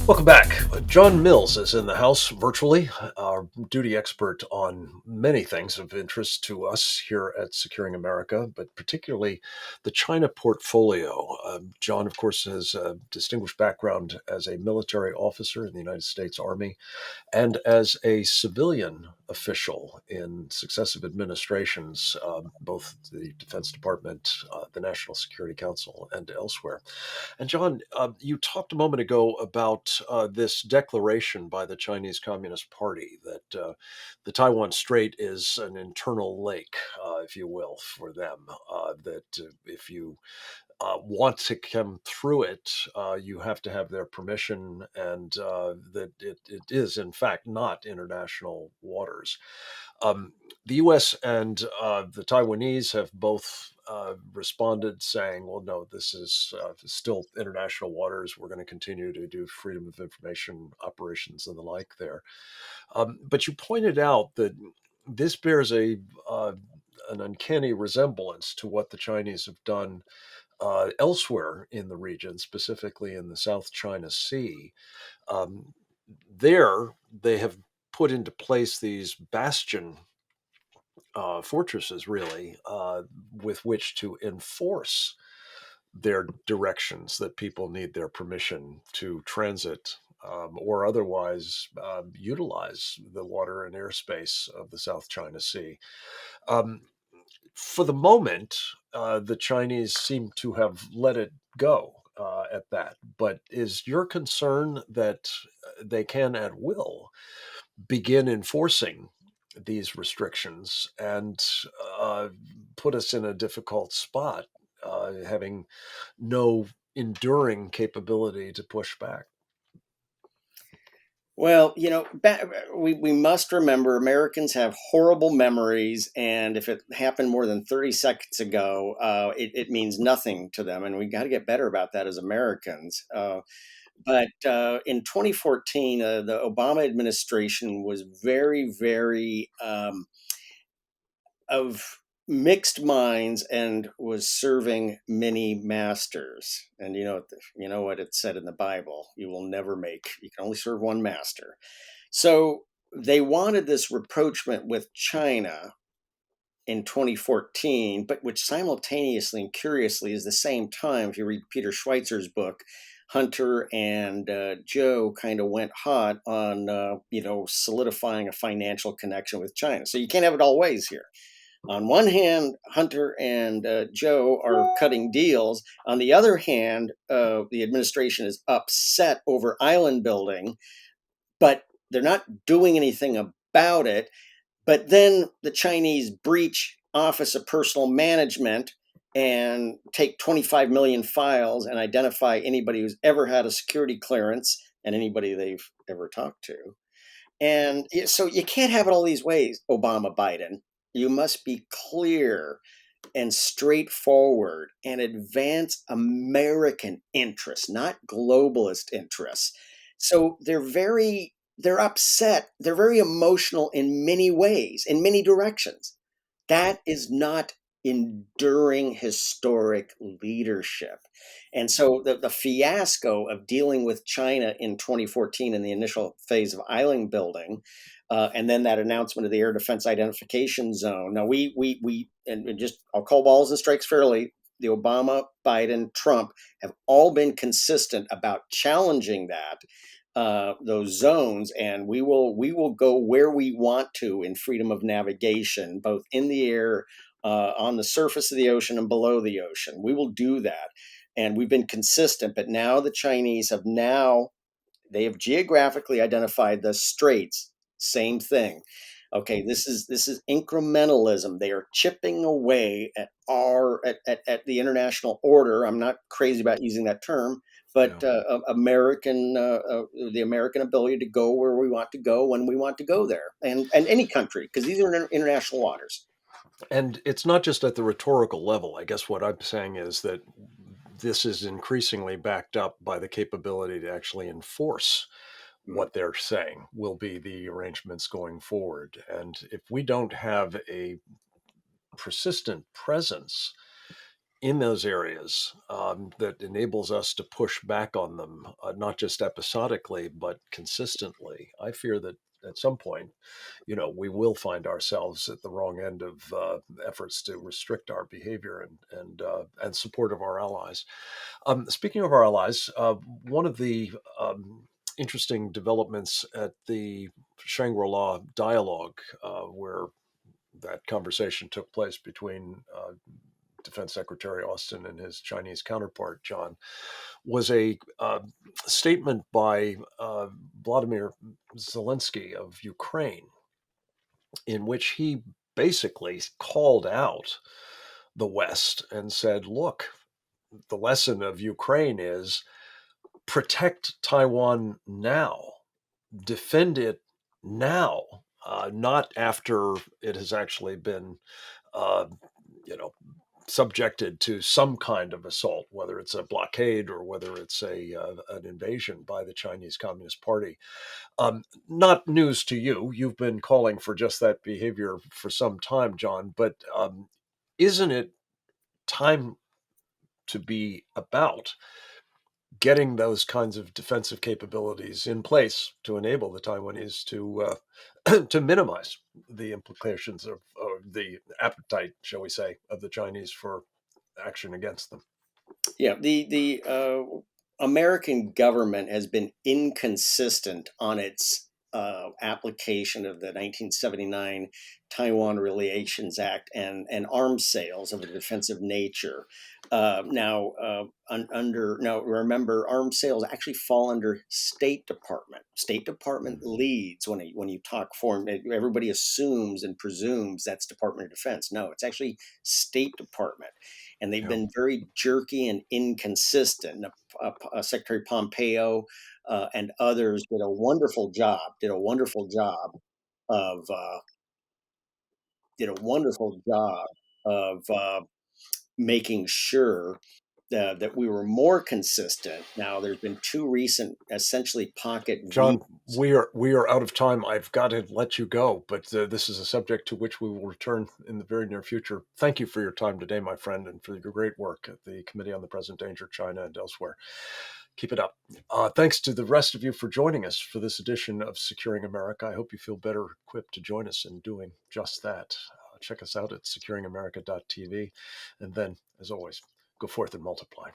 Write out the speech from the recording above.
Welcome back. John Mills is in the house virtually, our duty expert on many things of interest to us here at Securing America, but particularly the China portfolio. John, of course, has a distinguished background as a military officer in the United States Army and as a civilian official in successive administrations, both the Defense Department, the National Security Council, and elsewhere. And John, you talked a moment ago about this declaration by the Chinese Communist Party that the Taiwan Strait is an internal lake, if you will, for them. That if you want to come through it, you have to have their permission, and that it is, in fact, not international waters. Um, the U.S. and the Taiwanese have both responded saying, well, no, this is still international waters. We're going to continue to do freedom of information operations and the like there. But you pointed out that this bears an uncanny resemblance to what the Chinese have done elsewhere in the region, specifically in the South China Sea. Um, there, they have put into place these bastion fortresses, really, with which to enforce their directions that people need their permission to transit or otherwise utilize the water and airspace of the South China Sea. Um, for the moment, the Chinese seem to have let it go at that. But is your concern that they can at will begin enforcing these restrictions and uh, put us in a difficult spot, having no enduring capability to push back? Well, we must remember Americans have horrible memories, and if it happened more than 30 seconds ago, it means nothing to them, and we got to get better about that as Americans. But in 2014, the Obama administration was very, very of mixed minds and was serving many masters. And you know what it said in the Bible: you will never make. You can only serve one master. So they wanted this rapprochement with China in 2014, but which simultaneously and curiously is the same time, if you read Peter Schweitzer's book, Hunter and Joe kind of went hot on, solidifying a financial connection with China. So you can't have it all ways here. On one hand, Hunter and Joe are cutting deals. On the other hand, the administration is upset over island building, but they're not doing anything about it. But then the Chinese breach Office of Personal Management and take 25 million files and identify anybody who's ever had a security clearance and anybody they've ever talked to. And so you can't have it all these ways, Obama, Biden. You must be clear and straightforward and advance American interests, not globalist interests. So they're upset. They're very emotional in many ways, in many directions. That is not enduring historic leadership. And so the fiasco of dealing with China in 2014 in the initial phase of island building, and then that announcement of the air defense identification zone. Now and just I'll call balls and strikes fairly. The Obama, Biden, Trump have all been consistent about challenging those zones, and we will go where we want to in freedom of navigation, both in the air, on the surface of the ocean, and below the ocean. We will do that, and we've been consistent. But now the Chinese have they have geographically identified the straits. Same thing. Okay, this is incrementalism. They are chipping away at the international order. I'm not crazy about using that term, Yeah. but the American ability to go where we want to go when we want to go there, and any country, because these are international waters. And it's not just at the rhetorical level. I guess what I'm saying is that this is increasingly backed up by the capability to actually enforce Mm. what they're saying will be the arrangements going forward. And if we don't have a persistent presence in those areas that enables us to push back on them, not just episodically, but consistently, I fear that at some point, we will find ourselves at the wrong end of efforts to restrict our behavior and support of our allies. Speaking of our allies, one of the interesting developments at the Shangri-La dialogue, where that conversation took place between Defense Secretary Austin and his Chinese counterpart, John, was a statement by Vladimir Zelensky of Ukraine, in which he basically called out the West and said, look, the lesson of Ukraine is protect Taiwan now, defend it now, not after it has actually been, uh, you know, subjected to some kind of assault, whether it's a blockade or whether it's an invasion by the Chinese Communist Party. Not news to you. You've been calling for just that behavior for some time, John. But isn't it time to be about getting those kinds of defensive capabilities in place to enable the Taiwanese to to minimize the implications of the appetite, shall we say, of the Chinese for action against them? Yeah, the American government has been inconsistent on its application of the 1979 Taiwan Relations Act and arms sales of a defensive nature. Now, remember, arms sales actually fall under State Department. State Department Mhm. leads when you talk foreign. Everybody assumes and presumes that's Department of Defense. No, it's actually State Department, and they've Yeah. been very jerky and inconsistent. Secretary Pompeo and others did a wonderful job. Of did a wonderful job of making sure that we were more consistent. Now, there's been two recent, essentially pocket John, vetoes. we are out of time. I've got to let you go, but this is a subject to which we will return in the very near future. Thank you for your time today, my friend, and for your great work at the Committee on the Present Danger, China, and elsewhere. Keep it up. Thanks to the rest of you for joining us for this edition of Securing America. I hope you feel better equipped to join us in doing just that. Check us out at securingamerica.tv. And then, as always, go forth and multiply.